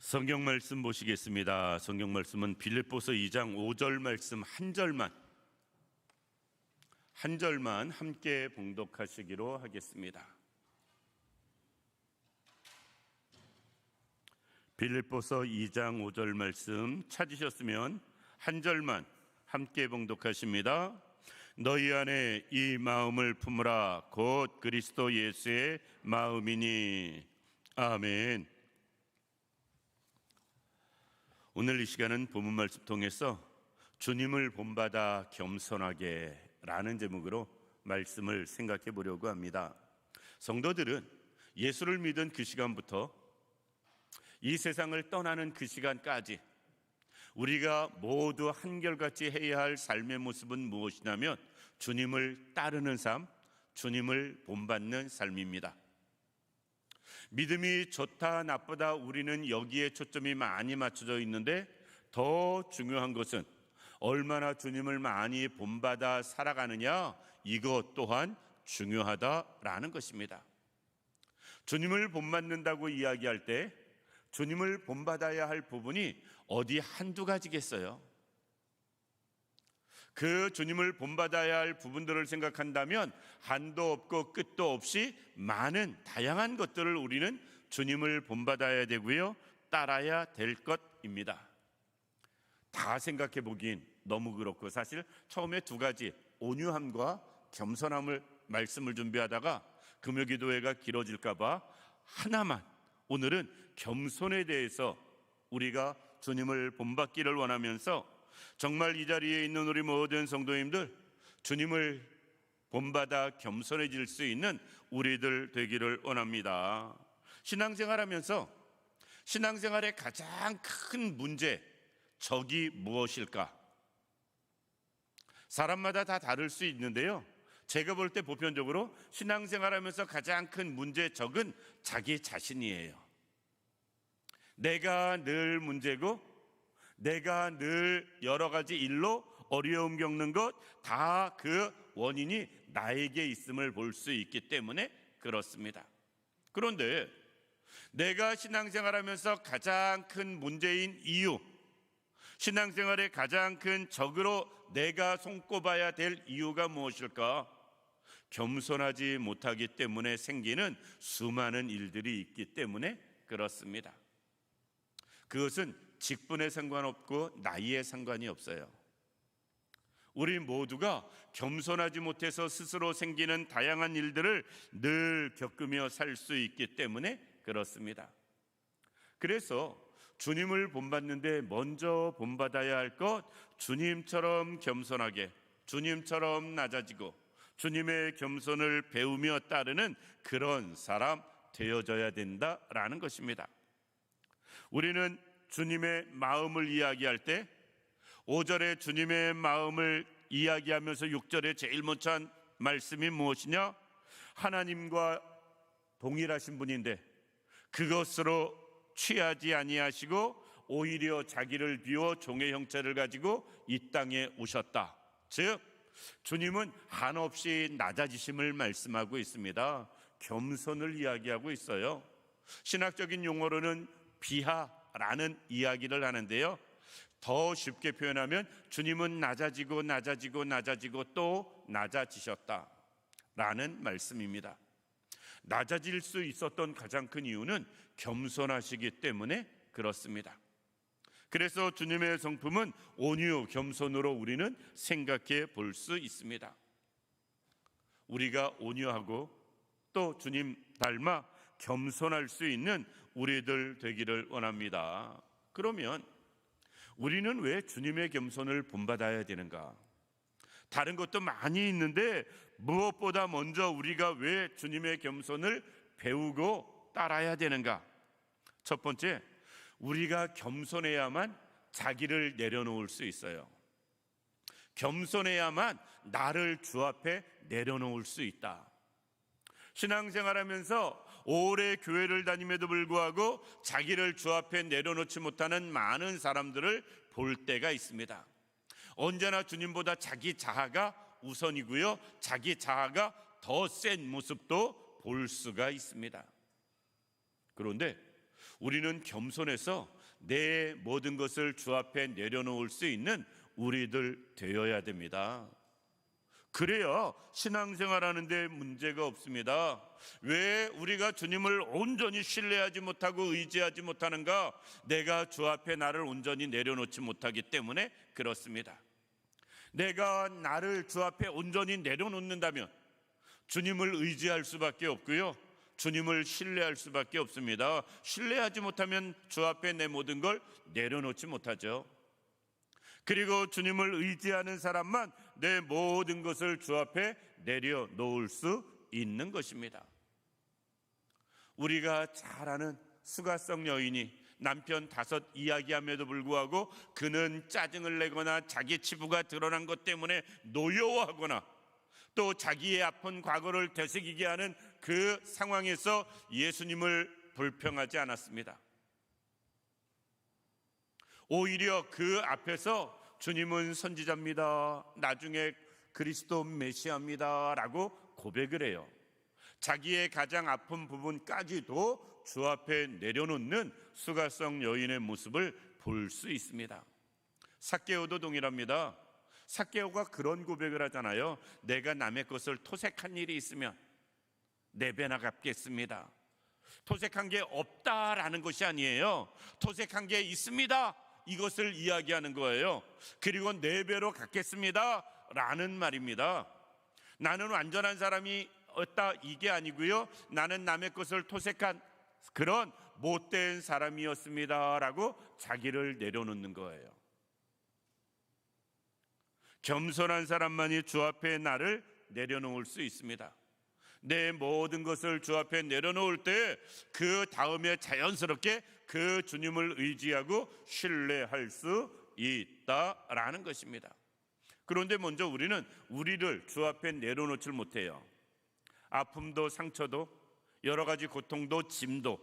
성경 말씀 보시겠습니다. 성경 말씀은 빌립보서 2장 5절 말씀 한 절만 함께 봉독하시기로 하겠습니다. 빌립보서 2장 5절 말씀 찾으셨으면 한 절만 함께 봉독하십니다. 너희 안에 이 마음을 품으라. 곧 그리스도 예수의 마음이니. 아멘. 오늘 이 시간은 본문 말씀 통해서 주님을 본받아 겸손하게 라는 제목으로 말씀을 생각해 보려고 합니다. 성도들은 예수를 믿은 그 시간부터 이 세상을 떠나는 그 시간까지 우리가 모두 한결같이 해야 할 삶의 모습은 무엇이냐면 주님을 따르는 삶, 주님을 본받는 삶입니다. 믿음이 좋다 나쁘다 우리는 여기에 초점이 많이 맞춰져 있는데 더 중요한 것은 얼마나 주님을 많이 본받아 살아가느냐, 이것 또한 중요하다라는 것입니다. 주님을 본받는다고 이야기할 때 주님을 본받아야 할 부분이 어디 한두 가지겠어요? 그 주님을 본받아야 할 부분들을 생각한다면 한도 없고 끝도 없이 많은 다양한 것들을 우리는 주님을 본받아야 되고요, 따라야 될 것입니다. 다 생각해 보긴 너무 그렇고, 사실 처음에 두 가지, 온유함과 겸손함을 말씀을 준비하다가 금요기도회가 길어질까 봐 하나만, 오늘은 겸손에 대해서 우리가 주님을 본받기를 원하면서 정말 이 자리에 있는 우리 모든 성도님들, 주님을 본받아 겸손해질 수 있는 우리들 되기를 원합니다. 신앙생활하면서 신앙생활의 가장 큰 문제, 적이 무엇일까? 사람마다 다 다를 수 있는데요, 제가 볼 때 보편적으로 신앙생활하면서 가장 큰 문제, 적은 자기 자신이에요. 내가 늘 문제고 내가 늘 여러 가지 일로 어려움 겪는 것, 다 그 원인이 나에게 있음을 볼 수 있기 때문에 그렇습니다. 그런데 내가 신앙생활하면서 가장 큰 문제인 이유, 신앙생활의 가장 큰 적으로 내가 손꼽아야 될 이유가 무엇일까? 겸손하지 못하기 때문에 생기는 수많은 일들이 있기 때문에 그렇습니다. 그것은 직분에 상관없고 나이에 상관이 없어요. 우리 모두가 겸손하지 못해서 스스로 생기는 다양한 일들을 늘 겪으며 살 수 있기 때문에 그렇습니다. 그래서 주님을 본받는데 먼저 본받아야 할 것, 주님처럼 겸손하게, 주님처럼 낮아지고 주님의 겸손을 배우며 따르는 그런 사람 되어져야 된다라는 것입니다. 우리는 주님의 마음을 이야기할 때 5절에 주님의 마음을 이야기하면서 6절에 제일 먼저 한 말씀이 무엇이냐? 하나님과 동일하신 분인데 그것으로 취하지 아니하시고 오히려 자기를 비워 종의 형체를 가지고 이 땅에 오셨다. 즉 주님은 한없이 낮아지심을 말씀하고 있습니다. 겸손을 이야기하고 있어요. 신학적인 용어로는 비하라는 이야기를 하는데요, 더 쉽게 표현하면 주님은 낮아지고 또 낮아지셨다라는 말씀입니다. 낮아질 수 있었던 가장 큰 이유는 겸손하시기 때문에 그렇습니다. 그래서 주님의 성품은 온유, 겸손으로 우리는 생각해 볼 수 있습니다. 우리가 온유하고 또 주님 닮아 겸손할 수 있는 우리들 되기를 원합니다. 그러면 우리는 왜 주님의 겸손을 본받아야 되는가? 다른 것도 많이 있는데 무엇보다 먼저 우리가 왜 주님의 겸손을 배우고 따라야 되는가? 첫 번째, 우리가 겸손해야만 자기를 내려놓을 수 있어요. 겸손해야만 나를 주 앞에 내려놓을 수 있다. 신앙생활하면서 오래 교회를 다님에도 불구하고 자기를 주 앞에 내려놓지 못하는 많은 사람들을 볼 때가 있습니다. 언제나 주님보다 자기 자아가 우선이고요, 자기 자아가 더 센 모습도 볼 수가 있습니다. 그런데 우리는 겸손해서 내 모든 것을 주 앞에 내려놓을 수 있는 우리들 되어야 됩니다. 그래야 신앙생활하는 데 문제가 없습니다. 왜 우리가 주님을 온전히 신뢰하지 못하고 의지하지 못하는가? 내가 주 앞에 나를 온전히 내려놓지 못하기 때문에 그렇습니다. 내가 나를 주 앞에 온전히 내려놓는다면 주님을 의지할 수밖에 없고요, 주님을 신뢰할 수밖에 없습니다. 신뢰하지 못하면 주 앞에 내 모든 걸 내려놓지 못하죠. 그리고 주님을 의지하는 사람만 내 모든 것을 주 앞에 내려놓을 수 있는 것입니다. 우리가 잘 아는 수가성 여인이 남편 5 이야기함에도 불구하고 그는 짜증을 내거나 자기 치부가 드러난 것 때문에 노여워하거나 또 자기의 아픈 과거를 되새기게 하는 그 상황에서 예수님을 불평하지 않았습니다. 오히려 그 앞에서 주님은 선지자입니다, 나중에 그리스도 메시아입니다 라고 고백을 해요. 자기의 가장 아픈 부분까지도 주 앞에 내려놓는 수가성 여인의 모습을 볼 수 있습니다. 삭개오도 동일합니다. 삭개오가 그런 고백을 하잖아요. 내가 남의 것을 토색한 일이 있으면 4배나 갚겠습니다. 토색한 게 없다라는 것이 아니에요. 토색한 게 있습니다, 이것을 이야기하는 거예요. 그리고 4배로 갚겠습니다 라는 말입니다. 나는 완전한 사람이 없다 이게 아니고요, 나는 남의 것을 토색한 그런 못된 사람이었습니다 라고 자기를 내려놓는 거예요. 겸손한 사람만이 주 앞에 나를 내려놓을 수 있습니다. 내 모든 것을 주 앞에 내려놓을 때 그 다음에 자연스럽게 그 주님을 의지하고 신뢰할 수 있다라는 것입니다. 그런데 먼저 우리는 우리를 주 앞에 내려놓질 못해요. 아픔도 상처도 여러 가지 고통도 짐도.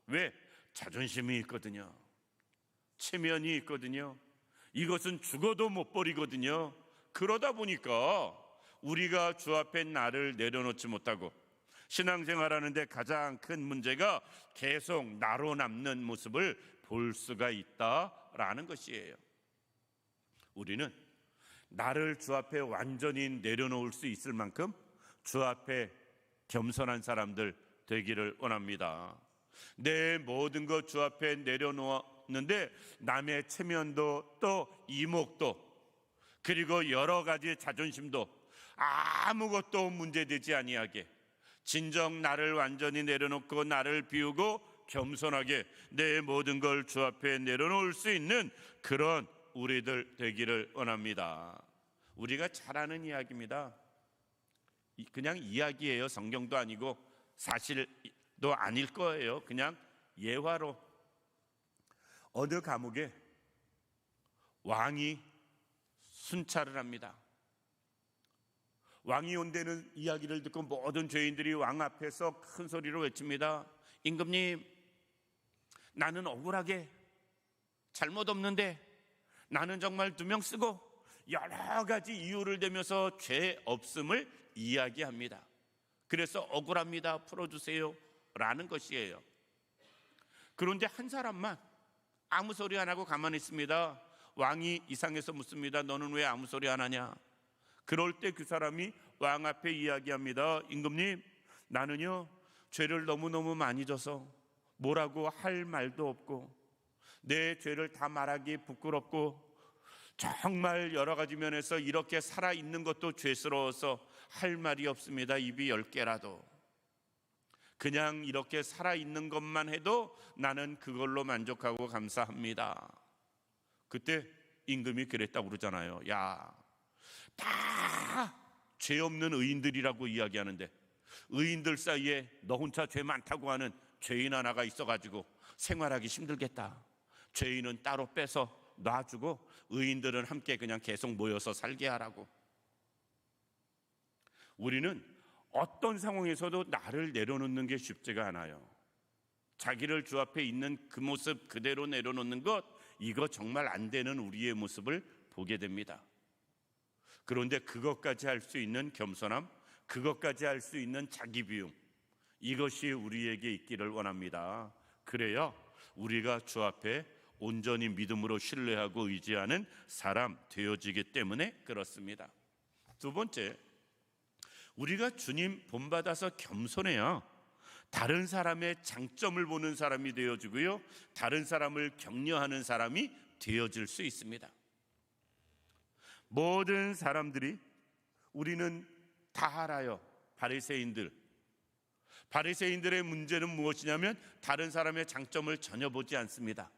왜? 자존심이 있거든요. 체면이 있거든요. 이것은 죽어도 못 버리거든요. 그러다 보니까 우리가 주 앞에 나를 내려놓지 못하고 신앙생활하는데 가장 큰 문제가 계속 나로 남는 모습을 볼 수가 있다라는 것이에요. 우리는 나를 주 앞에 완전히 내려놓을 수 있을 만큼 주 앞에 겸손한 사람들 되기를 원합니다. 내 모든 것 주 앞에 내려놓았는데 남의 체면도 또 이목도 그리고 여러 가지 자존심도 아무것도 문제되지 아니하게 진정 나를 완전히 내려놓고 나를 비우고 겸손하게 내 모든 걸 주 앞에 내려놓을 수 있는 그런 우리들 되기를 원합니다. 우리가 잘 아는 이야기입니다. 그냥 이야기예요. 성경도 아니고 사실도 아닐 거예요. 그냥 예화로 어느 감옥에 왕이 순찰을 합니다. 왕이 온다는 이야기를 듣고 모든 죄인들이 왕 앞에서 큰 소리로 외칩니다. 임금님, 나는 억울하게 잘못 없는데 나는 정말 2명 쓰고 여러 가지 이유를 대면서 죄 없음을 이야기합니다. 그래서 억울합니다, 풀어주세요 라는 것이에요. 그런데 한 사람만 아무 소리 안 하고 가만히 있습니다. 왕이 이상해서 묻습니다. 너는 왜 아무 소리 안 하냐? 그럴 때 그 사람이 왕 앞에 이야기합니다. 임금님, 나는요 죄를 너무너무 많이 져서 뭐라고 할 말도 없고 내 죄를 다 말하기 부끄럽고 정말 여러 가지 면에서 이렇게 살아있는 것도 죄스러워서 할 말이 없습니다. 입이 10개라도 그냥 이렇게 살아있는 것만 해도 나는 그걸로 만족하고 감사합니다. 그때 임금이 그랬다고 그러잖아요. 야, 다 죄 없는 의인들이라고 이야기하는데 의인들 사이에 너 혼자 죄 많다고 하는 죄인 하나가 있어가지고 생활하기 힘들겠다. 죄인은 따로 빼서 놔주고 의인들은 함께 그냥 계속 모여서 살게 하라고. 우리는 어떤 상황에서도 나를 내려놓는 게 쉽지가 않아요. 자기를 주 앞에 있는 그 모습 그대로 내려놓는 것, 이거 정말 안 되는 우리의 모습을 보게 됩니다. 그런데 그것까지 할 수 있는 겸손함, 그것까지 할 수 있는 자기 비움, 이것이 우리에게 있기를 원합니다. 그래야 우리가 주 앞에 온전히 믿음으로 신뢰하고 의지하는 사람 되어지기 때문에 그렇습니다. 두 번째, 우리가 주님 본받아서 겸손해야 다른 사람의 장점을 보는 사람이 되어지고요, 다른 사람을 격려하는 사람이 되어질 수 있습니다. 모든 사람들이 우리는 다 알아요. 바리새인들의 문제는 무엇이냐면 다른 사람의 장점을 전혀 보지 않습니다.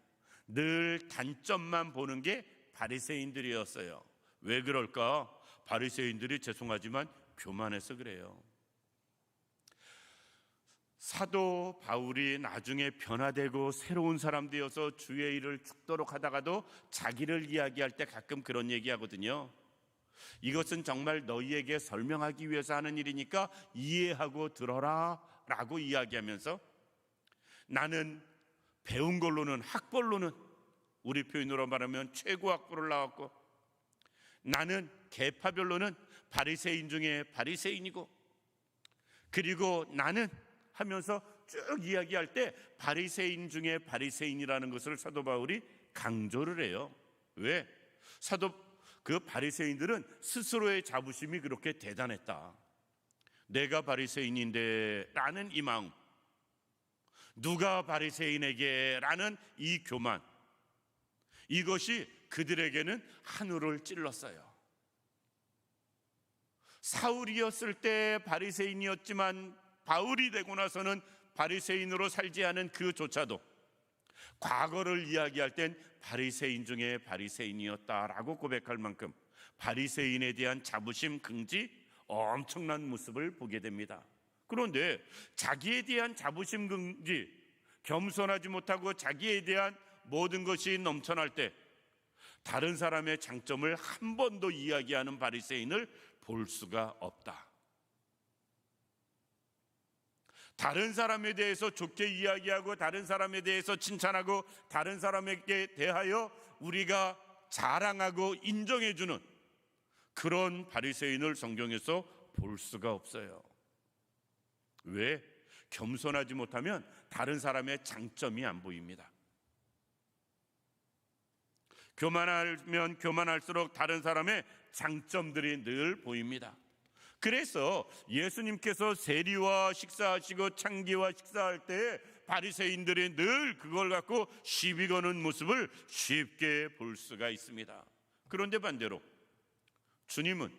늘 단점만 보는 게 바리새인들이었어요. 왜 그럴까? 바리새인들이 죄송하지만 교만해서 그래요. 사도 바울이 나중에 변화되고 새로운 사람 되어서 주의 일을 죽도록 하다가도 자기를 이야기할 때 가끔 그런 얘기하거든요. 이것은 정말 너희에게 설명하기 위해서 하는 일이니까 이해하고 들어라 라고 이야기하면서, 나는 배운 걸로는, 학벌로는, 우리 표현으로 말하면 최고 학벌을 나왔고, 나는 계파별로는 바리새인 중에 바리새인이고, 그리고 나는 하면서 쭉 이야기할 때 바리새인 중에 바리새인이라는 것을 사도 바울이 강조를 해요. 왜? 그 바리새인들은 스스로의 자부심이 그렇게 대단했다. 내가 바리새인인데 라는 이 마음, 누가 바리새인에게 라는 이 교만, 이것이 그들에게는 하늘을 찔렀어요. 사울이었을 때 바리새인이었지만 바울이 되고 나서는 바리새인으로 살지 않은 그조차도 과거를 이야기할 땐 바리새인 중에 바리새인이었다라고 고백할 만큼 바리새인에 대한 자부심, 긍지, 엄청난 모습을 보게 됩니다. 그런데 자기에 대한 자부심, 긍지, 겸손하지 못하고 자기에 대한 모든 것이 넘쳐날 때 다른 사람의 장점을 한 번도 이야기하는 바리새인을 볼 수가 없다. 다른 사람에 대해서 좋게 이야기하고 다른 사람에 대해서 칭찬하고 다른 사람에게 대하여 우리가 자랑하고 인정해주는 그런 바리새인을 성경에서 볼 수가 없어요. 왜? 겸손하지 못하면 다른 사람의 장점이 안 보입니다. 교만하면 교만할수록 다른 사람의 장점들이 늘 보입니다. 그래서 예수님께서 세리와 식사하시고 창기와 식사할 때 바리새인들이 늘 그걸 갖고 시비 거는 모습을 쉽게 볼 수가 있습니다. 그런데 반대로 주님은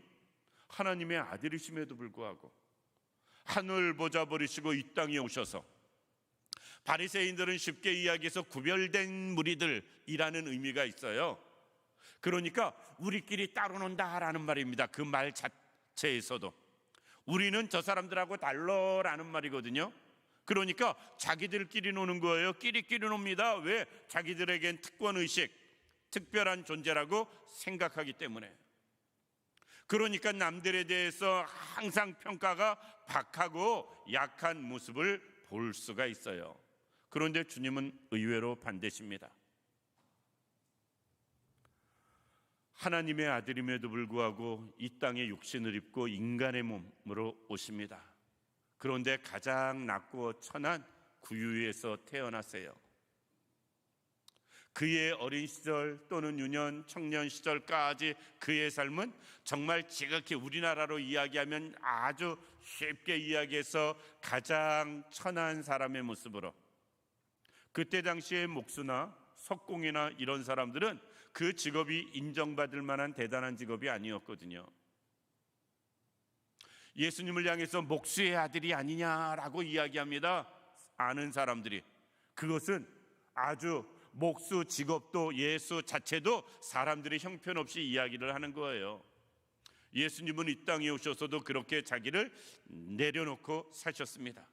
하나님의 아들이심에도 불구하고 하늘 보좌 버리시고 이 땅에 오셔서, 바리새인들은 쉽게 이야기해서 구별된 무리들이라는 의미가 있어요. 그러니까 우리끼리 따로 논다라는 말입니다. 그 말 자체에서도 우리는 저 사람들하고 달라라는 말이거든요. 그러니까 자기들끼리 노는 거예요. 끼리끼리 놉니다. 왜? 자기들에겐 특권의식, 특별한 존재라고 생각하기 때문에. 그러니까 남들에 대해서 항상 평가가 박하고 약한 모습을 볼 수가 있어요. 그런데 주님은 의외로 반대십니다. 하나님의 아들임에도 불구하고 이 땅에 육신을 입고 인간의 몸으로 오십니다. 그런데 가장 낮고 천한 구유에서 태어나세요. 그의 어린 시절 또는 유년, 청년 시절까지 그의 삶은 정말 지극히 우리나라로 이야기하면 아주 쉽게 이야기해서 가장 천한 사람의 모습으로, 그때 당시에 목수나 석공이나 이런 사람들은 그 직업이 인정받을 만한 대단한 직업이 아니었거든요. 예수님을 향해서 목수의 아들이 아니냐라고 이야기합니다. 아는 사람들이. 그것은 아주 목수 직업도 예수 자체도 사람들이 형편없이 이야기를 하는 거예요. 예수님은 이 땅에 오셔서도 그렇게 자기를 내려놓고 사셨습니다.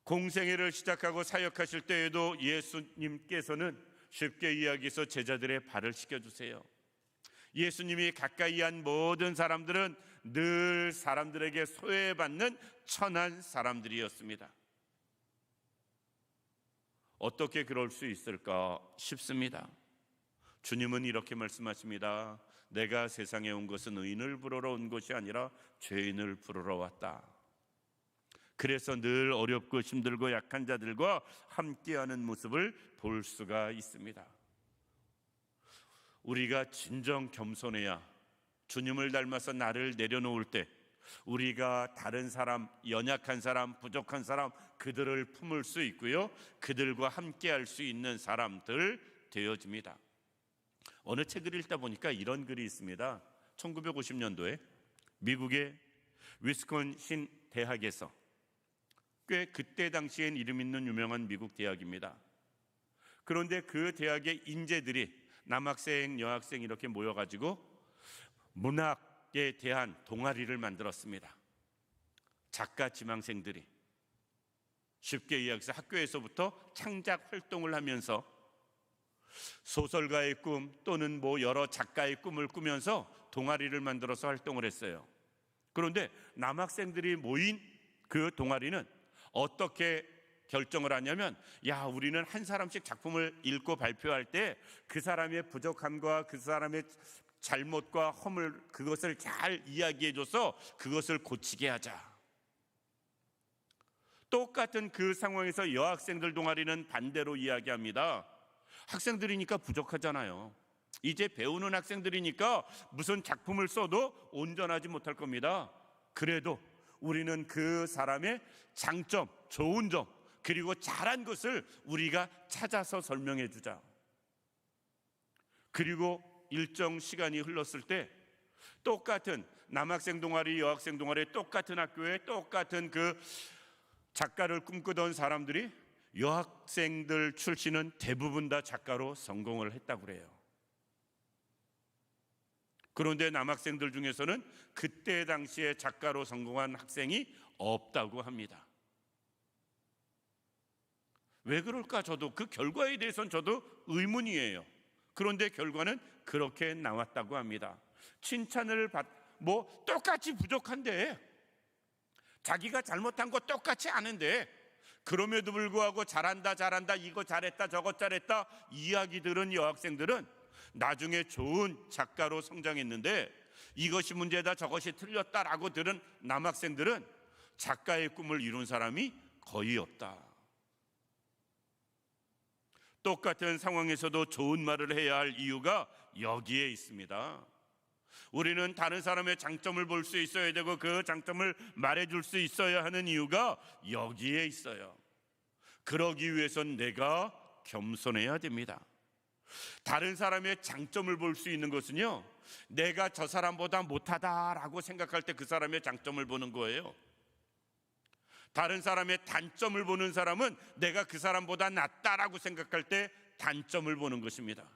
공생애를 시작하고 사역하실 때에도 예수님께서는 쉽게 이야기해서 제자들의 발을 씻겨주세요. 예수님이 가까이 한 모든 사람들은 늘 사람들에게 소외받는 천한 사람들이었습니다. 어떻게 그럴 수 있을까 싶습니다. 주님은 이렇게 말씀하십니다. 내가 세상에 온 것은 의인을 부르러 온 것이 아니라 죄인을 부르러 왔다. 그래서 늘 어렵고 힘들고 약한 자들과 함께하는 모습을 볼 수가 있습니다. 우리가 진정 겸손해야 주님을 닮아서 나를 내려놓을 때 우리가 다른 사람, 연약한 사람, 부족한 사람, 그들을 품을 수 있고요, 그들과 함께할 수 있는 사람들 되어집니다. 어느 책을 읽다 보니까 이런 글이 있습니다. 1950년도에 미국의 위스콘신 대학에서, 꽤 그때 당시엔 이름 있는 유명한 미국 대학입니다. 그런데 그 대학의 인재들이 남학생, 여학생 이렇게 모여가지고 문학에 대한 동아리를 만들었습니다. 작가 지망생들이 쉽게 이야기해서 학교에서부터 창작 활동을 하면서 소설가의 꿈 또는 여러 작가의 꿈을 꾸면서 동아리를 만들어서 활동을 했어요. 그런데 남학생들이 모인 그 동아리는 어떻게 결정을 하냐면, 우리는 한 사람씩 작품을 읽고 발표할 때 그 사람의 부족함과 그 사람의 잘못과 허물, 그것을 잘 이야기해줘서 그것을 고치게 하자. 똑같은 그 상황에서 여학생들 동아리는 반대로 이야기합니다. 학생들이니까 부족하잖아요. 이제 배우는 학생들이니까 무슨 작품을 써도 온전하지 못할 겁니다. 그래도 우리는 그 사람의 장점, 좋은 점, 그리고 잘한 것을 우리가 찾아서 설명해 주자. 그리고 일정 시간이 흘렀을 때 똑같은 남학생 동아리, 여학생 동아리, 똑같은 학교에 똑같은 그 작가를 꿈꾸던 사람들이 여학생들 출신은 대부분 다 작가로 성공을 했다고 그래요. 그런데 남학생들 중에서는 그때 당시에 작가로 성공한 학생이 없다고 합니다. 왜 그럴까? 저도 그 결과에 대해서는 저도 의문이에요. 그런데 결과는 그렇게 나왔다고 합니다. 칭찬을 똑같이 부족한데, 자기가 잘못한 거 똑같이 아는데, 그럼에도 불구하고 잘한다, 이거 잘했다, 저거 잘했다 이야기 들은 여학생들은 나중에 좋은 작가로 성장했는데, 이것이 문제다, 저것이 틀렸다라고 들은 남학생들은 작가의 꿈을 이룬 사람이 거의 없다. 똑같은 상황에서도 좋은 말을 해야 할 이유가 여기에 있습니다. 우리는 다른 사람의 장점을 볼 수 있어야 되고 그 장점을 말해줄 수 있어야 하는 이유가 여기에 있어요. 그러기 위해선 내가 겸손해야 됩니다. 다른 사람의 장점을 볼 수 있는 것은요, 내가 저 사람보다 못하다라고 생각할 때 그 사람의 장점을 보는 거예요. 다른 사람의 단점을 보는 사람은 내가 그 사람보다 낫다라고 생각할 때 단점을 보는 것입니다.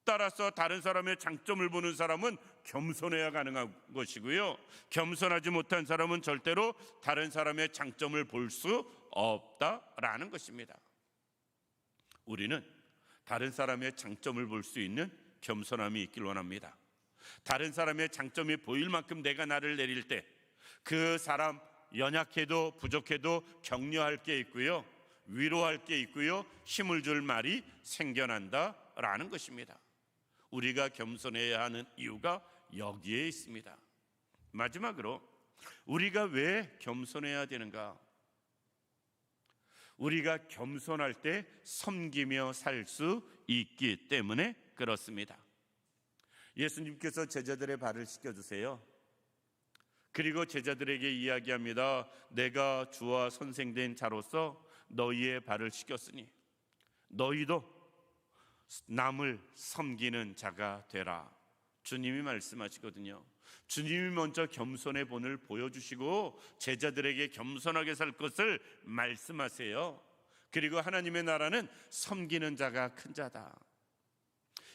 따라서 다른 사람의 장점을 보는 사람은 겸손해야 가능한 것이고요, 겸손하지 못한 사람은 절대로 다른 사람의 장점을 볼 수 없다라는 것입니다. 우리는 다른 사람의 장점을 볼 수 있는 겸손함이 있길 원합니다. 다른 사람의 장점이 보일 만큼 내가 나를 내릴 때 그 사람 연약해도 부족해도 격려할 게 있고요, 위로할 게 있고요, 힘을 줄 말이 생겨난다라는 것입니다. 우리가 겸손해야 하는 이유가 여기에 있습니다. 마지막으로 우리가 왜 겸손해야 되는가? 우리가 겸손할 때 섬기며 살 수 있기 때문에 그렇습니다. 예수님께서 제자들의 발을 씻겨주세요. 그리고 제자들에게 이야기합니다. 내가 주와 선생된 자로서 너희의 발을 씻겼으니 너희도 남을 섬기는 자가 되라. 주님이 말씀하시거든요. 주님이 먼저 겸손의 본을 보여주시고 제자들에게 겸손하게 살 것을 말씀하세요. 그리고 하나님의 나라는 섬기는 자가 큰 자다.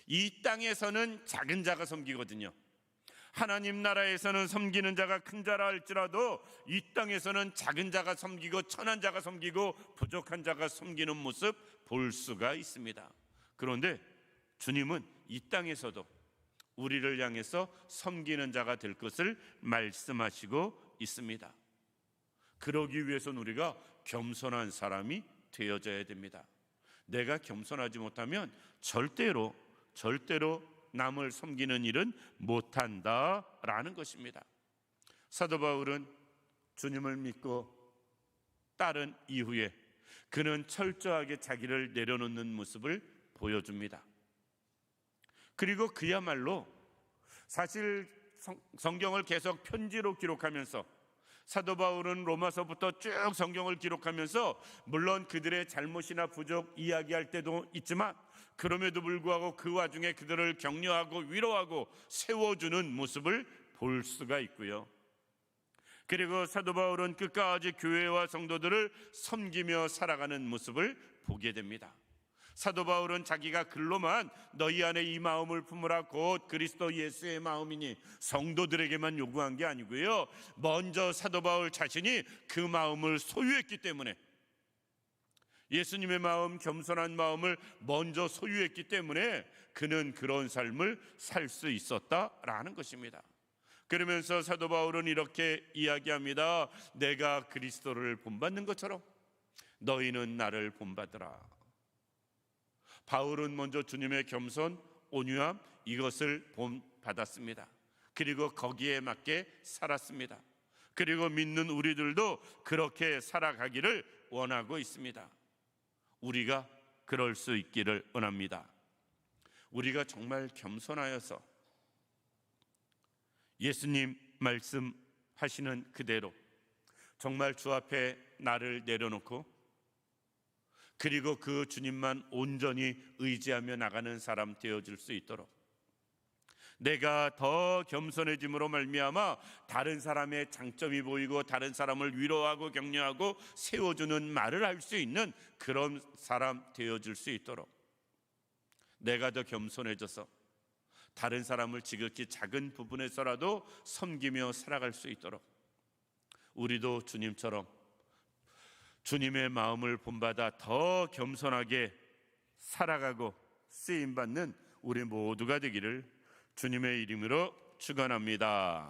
이 땅에서는 작은 자가 섬기거든요. 하나님 나라에서는 섬기는 자가 큰 자라 할지라도 이 땅에서는 작은 자가 섬기고 천한 자가 섬기고 부족한 자가 섬기는 모습 볼 수가 있습니다. 그런데 주님은 이 땅에서도 우리를 향해서 섬기는 자가 될 것을 말씀하시고 있습니다. 그러기 위해서는 우리가 겸손한 사람이 되어져야 됩니다. 내가 겸손하지 못하면 절대로 남을 섬기는 일은 못한다라는 것입니다. 사도 바울은 주님을 믿고 따른 이후에 그는 철저하게 자기를 내려놓는 모습을 보여줍니다. 그리고 그야말로 사실 성경을 계속 편지로 기록하면서 사도 바울은 로마서부터 쭉 성경을 기록하면서 물론 그들의 잘못이나 부족 이야기할 때도 있지만 그럼에도 불구하고 그 와중에 그들을 격려하고 위로하고 세워주는 모습을 볼 수가 있고요. 그리고 사도 바울은 끝까지 교회와 성도들을 섬기며 살아가는 모습을 보게 됩니다. 사도 바울은 자기가 글로만 너희 안에 이 마음을 품으라 곧 그리스도 예수의 마음이니 성도들에게만 요구한 게 아니고요, 먼저 사도 바울 자신이 그 마음을 소유했기 때문에, 예수님의 마음, 겸손한 마음을 먼저 소유했기 때문에 그는 그런 삶을 살 수 있었다라는 것입니다. 그러면서 사도 바울은 이렇게 이야기합니다. 내가 그리스도를 본받는 것처럼 너희는 나를 본받으라. 바울은 먼저 주님의 겸손, 온유함 이것을 본받았습니다. 그리고 거기에 맞게 살았습니다. 그리고 믿는 우리들도 그렇게 살아가기를 원하고 있습니다. 우리가 그럴 수 있기를 원합니다. 우리가 정말 겸손하여서 예수님 말씀하시는 그대로 정말 주 앞에 나를 내려놓고 그리고 그 주님만 온전히 의지하며 나가는 사람 되어줄 수 있도록, 내가 더 겸손해짐으로 말미암아 다른 사람의 장점이 보이고 다른 사람을 위로하고 격려하고 세워주는 말을 할 수 있는 그런 사람 되어줄 수 있도록, 내가 더 겸손해져서 다른 사람을 지극히 작은 부분에서라도 섬기며 살아갈 수 있도록 우리도 주님처럼 주님의 마음을 본받아 더 겸손하게 살아가고 쓰임받는 우리 모두가 되기를 주님의 이름으로 축원합니다.